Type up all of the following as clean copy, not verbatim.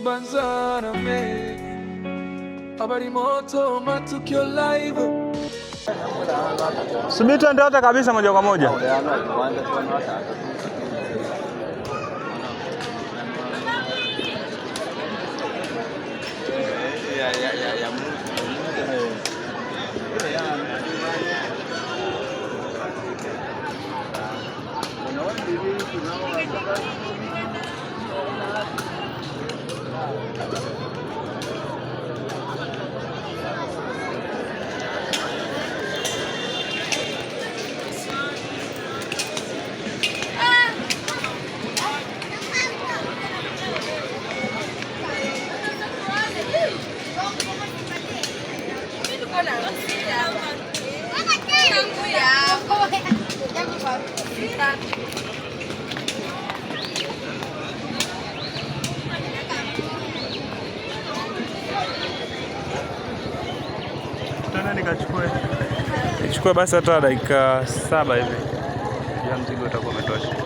Banzana me habari moto matukio live. Subiri tuende wote kabisa moja kwa moja. Nichukue basi hata dakika 7 hivi ya mzigo utakuwa umetosha.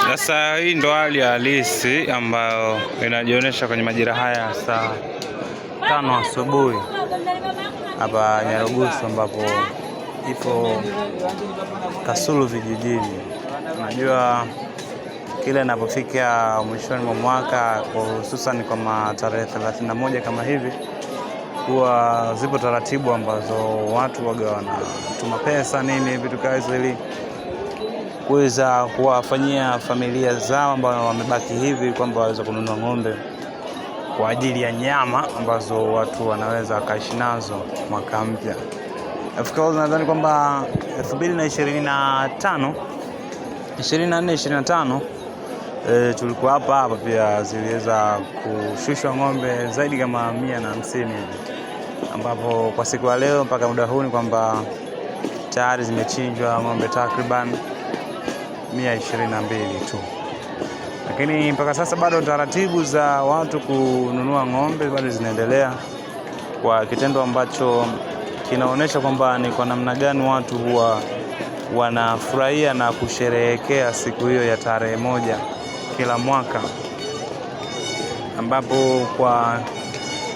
Sasa hii ndo hali halisi ambayo inajionyesha kwenye majira haya saa 5 asubuhi hapa Nyarugusu, ambapo ipo Kasulu vijijini. Unajua kile inapofika mwishoni mwa mwaka, hususan kwa tarehe 31 kama hivi, huwa zipo taratibu ambazo watu waga wanatuma pesa nini vitu kazi ili kuweza kuwafanyia familia zao ambao wamebaki hivi kwamba waweza kununua ng'ombe kwa ajili ya nyama ambazo watu wanaweza wakaishi nazo mwaka mpya. Of course nadhani kwamba 2025 24-25 tulikuwa hapa pia ziliweza kushushwa ng'ombe zaidi kama 150 hivi, ambapo kwa siku ya leo mpaka muda huu ni kwamba tayari zimechinjwa ng'ombe takriban 122 tu. Lakini mpaka sasa bado taratibu za watu kununua ng'ombe bado zinaendelea, kwa kitendo ambacho kinaonyesha kwamba ni kwa namna gani watu huwa wanafurahia na kusherehekea siku hiyo ya tarehe 1 kila mwaka, ambapo kwa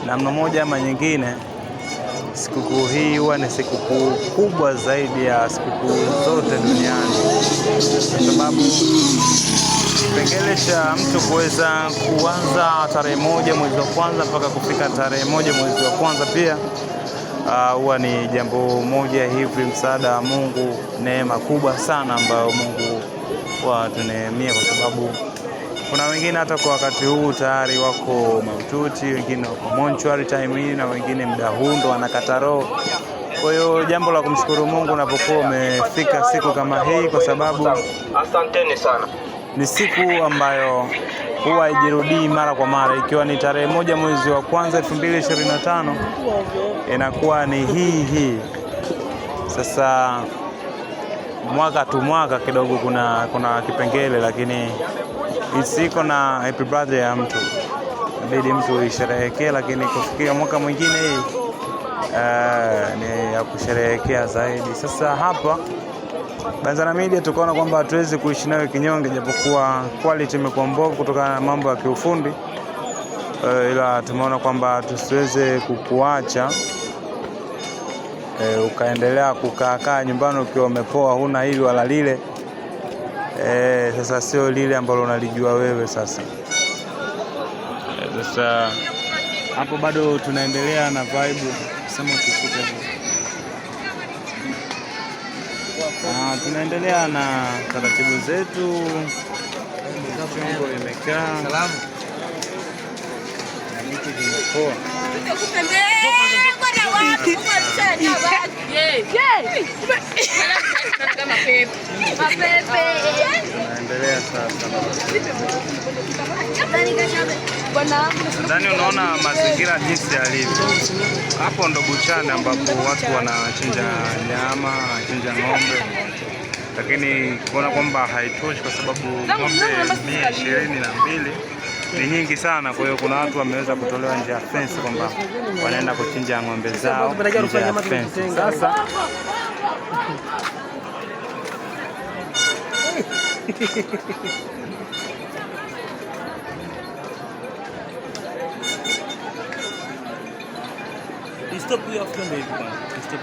namna moja ama nyingine sikukuu hii huwa ni sikukuu kubwa zaidi ya sikukuu zote duniani, kwa sababu kipengele cha mtu kuweza kuanza tarehe 1 mwezi wa kwanza mpaka kufika tarehe 1 mwezi wa kwanza pia huwa ni jambo moja hivi, msaada wa Mungu, neema kubwa sana ambayo Mungu huwa tuneemia, kwa sababu kuna wengine hata kwa wakati huu tayari wako mahututi, wengine wako mortuary time hii, na wengine muda huu ndo wanakata roho. Kwa hiyo jambo la kumshukuru Mungu unapokuwa umefika siku kama hii, kwa sababu asanteni sana, ni siku ambayo huwa haijirudii mara kwa mara. Ikiwa ni tarehe 1 mwezi wa kwanza 2025 inakuwa ni hii. Sasa mwaka kidogo kuna kipengele, lakini isiko na happy birthday ya mtu, inabidi mtu isherehekee, lakini kufikia mwaka mwingine hii ni ya kusherehekea zaidi. Sasa hapa Banzana Media tukaona kwamba hatuwezi kuishi nayo kinyonge, japokuwa quality imekuwa mbovu kutokana na mambo ya kiufundi, ila tumeona kwamba tusiweze kukuacha ukaendelea kukaa nyumbani ukiwa umepoa, huna hili wala lile. Sasa sio lile ambalo unalijua wewe. Sasa hapo bado tunaendelea na vibe, sema tushike. Tunaendelea na taratibu zetu, vyombo vimekaa, salamu na miti vimepoa. Kama pepe. Mapepe. Naendelea sasa. Nadhani unaona mazingira jinsi yalivyo. Hapo ndo buchani ambapo watu wanachinja nyama, wanachinja ng'ombe. Lakini kuona kwamba haitoshi kwa sababu ng'ombe 122 ni nyingi sana. Kwa hiyo kuna watu wameweza kutolewa nje ya fence kwamba wanaenda kuchinja ng'ombe zao nje ya fence. Sasa Stop you after me. Stop.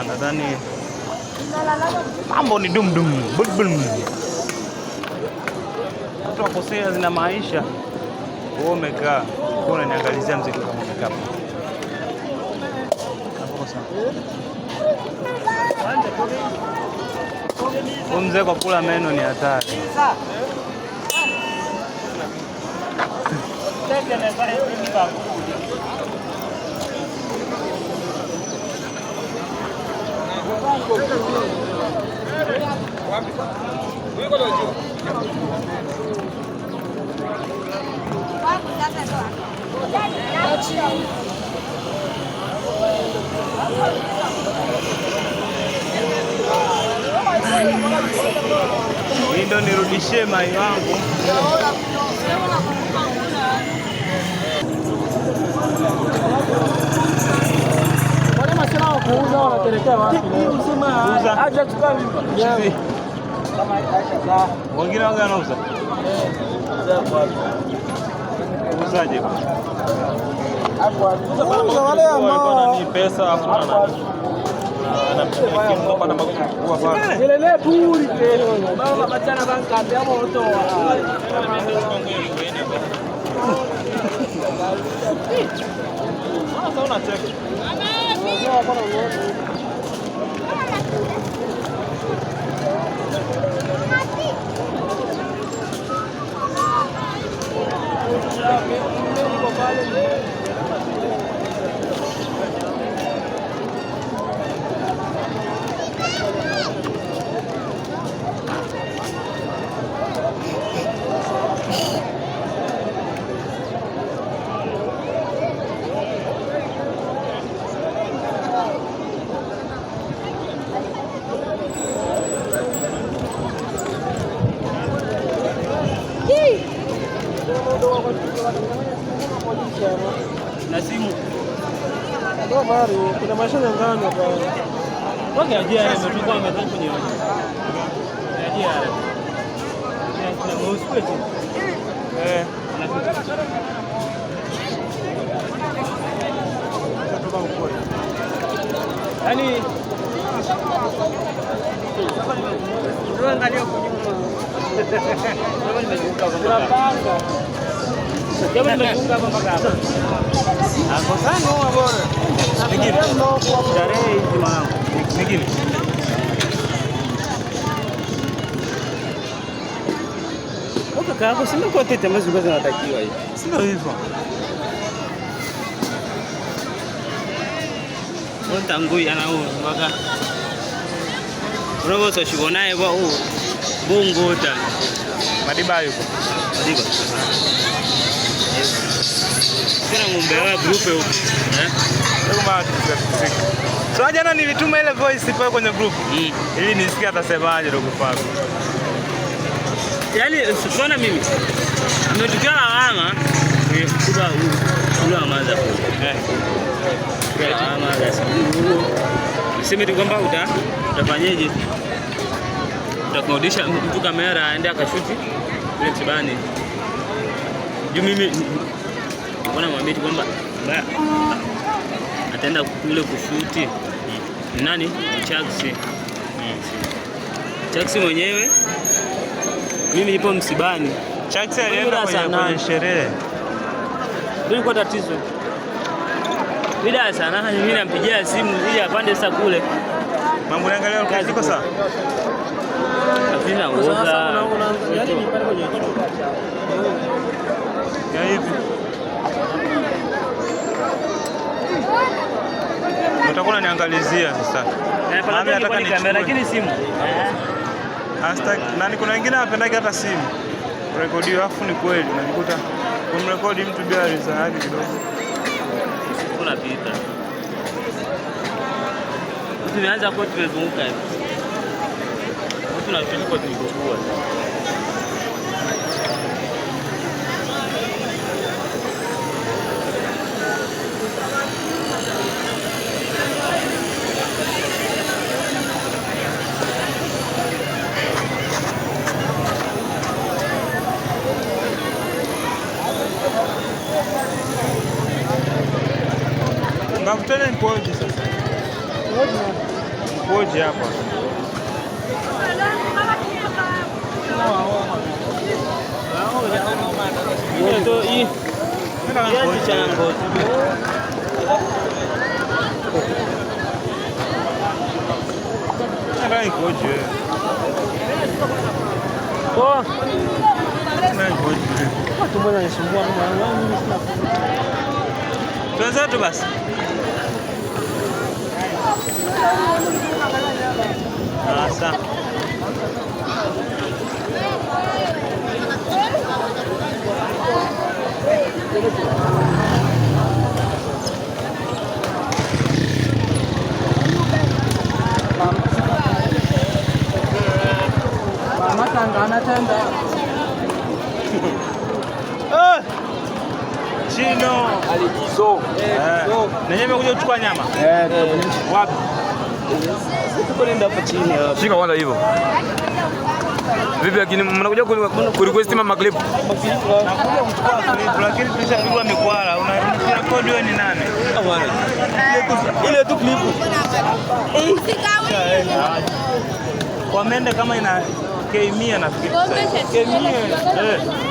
nadhani mambo ni dumdum bulbul. Watu wakosea zina maisha. Wewe umekaa kwa unaniangalizia mziki kama umekaa. Mzee kwa kula meno ni hatari. Ndio nirudishie mai wangu. Wale masina kuuza wanapelekea wapi? Kuuza. Aje chukua mimi. Wengine waga wanauza. Uzaje? Kuuza wale ambao Ni pesa hakuna nani. Anapata makubwa bana. ile buri tena. Mama machana banka hapo moto. Sasa unacheka. Na simu. Ndio bari, kuna mashine ngano hapa. Wake ajia amechukua ametoka kwenye maji. Ajia. Kuna mouse kwetu. Yaani ndio angalia kunyuma. Ndio nimejiunga hapa. Jamaa nimejiunga hapa mpaka hapa. Hapo sana bora. Nikili. Tarehe hizi mwanangu. Nikili. Kaka hapo sina kwa tete mazungumzo yanatakiwa hivi. Sio hivyo. Tangui anau maka robo so shibonaye ba u bongo ta Madiba yuko. Madiba kuna ngombe wa group huko Ndio maana tukifika. So jana nilituma ile voice pale kwenye group ili nisikie atasemaje ndugu Fago. yani usiona mimi ametukia lawama kuba ule amaza kama gasi niseme tu kwamba utafanyaje, utakodisha mtu kamera aende akashuti ile msibani juu mimi mbona mwambie tu kwamba ataenda kule kushuti nani Chaksi mwenyewe, mimi nipo msibani Chaksi alienda kwenye sherehe. Ndio kwa tatizo. Bila sana mimi nampigia simu ili apande sasa kule. Mambo yanaangalia kazi kwa sawa. Afina ngoza. Yaani ni pale kwenye chumba ya hivi. Utakuwa niangalizia sasa. Mimi nataka ni kamera lakini simu. Hasta nani kuna wengine hawapendagi hata simu. Rekodi afu ni kweli unajikuta kumrekodi mtu bila riziki yake kidogo. Kuna pita. Tumeanza kwa tulizunguka hivi. Tunashika kwa tulikokuwa. Ngakutana mpoje sasa. Mpoje hapa. Ndio hii. Kiasi cha ngozi. Ndio ikoje. Poa. Ndio ikoje. watu mbona wanasumbua kama mimi sina. Tuanze tu basi. Sasa. Mama tanga anatenda. Chino Alijizo. Na yeye amekuja kuchukua nyama. Wapi? Tuko nenda hapo chini hapo. Shika wala hivyo. Vipi lakini mnakuja kurequest mama clip? Nakuja kuchukua clip lakini tulishapigwa mikwala. Unarekodi wewe ni nani? Ile tu clip. Wameenda kama ina K100 nafikiri. K100.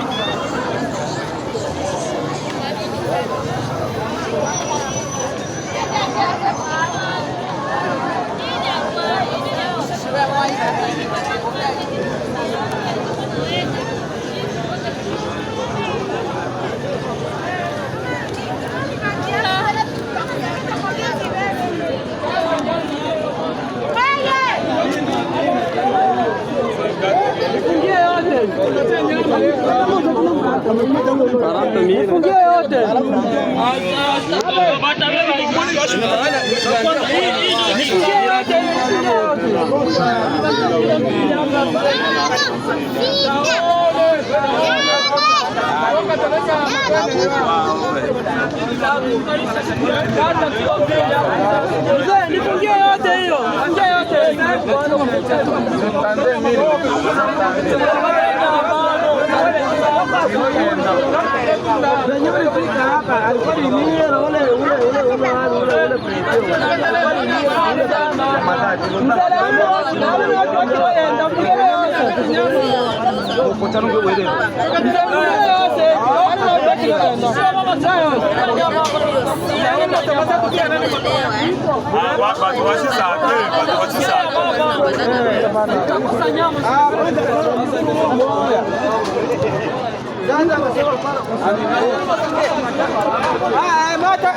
Nifungie yote hiyo. Nifungie yote.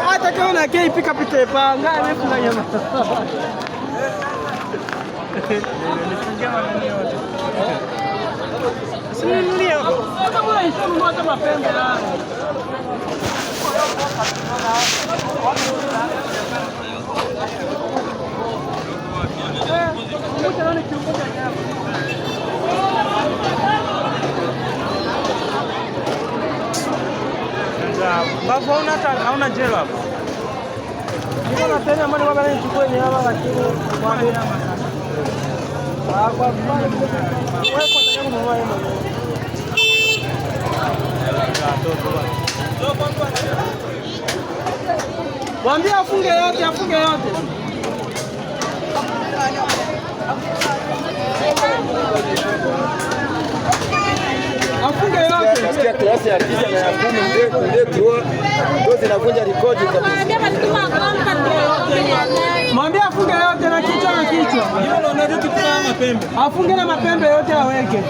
Hata kama na kei pika pite pa ngani kuna nyama. Babu hauna jelo hapo. Niko tena mali baba nichukue nyama lakini kwa nyama sana. Kwa wewe kwa tayari mwa yeye. Mwambie afunge yote, afunge yote. Afunge afunge yote. Nasikia klasi ya 9 na ya 10 ndio zinavunja rekodi kabisa. Mwambie afunge yote na kichwa na kichwa. Hiyo ndio kitu kama mapembe. Afunge na mapembe yote aweke.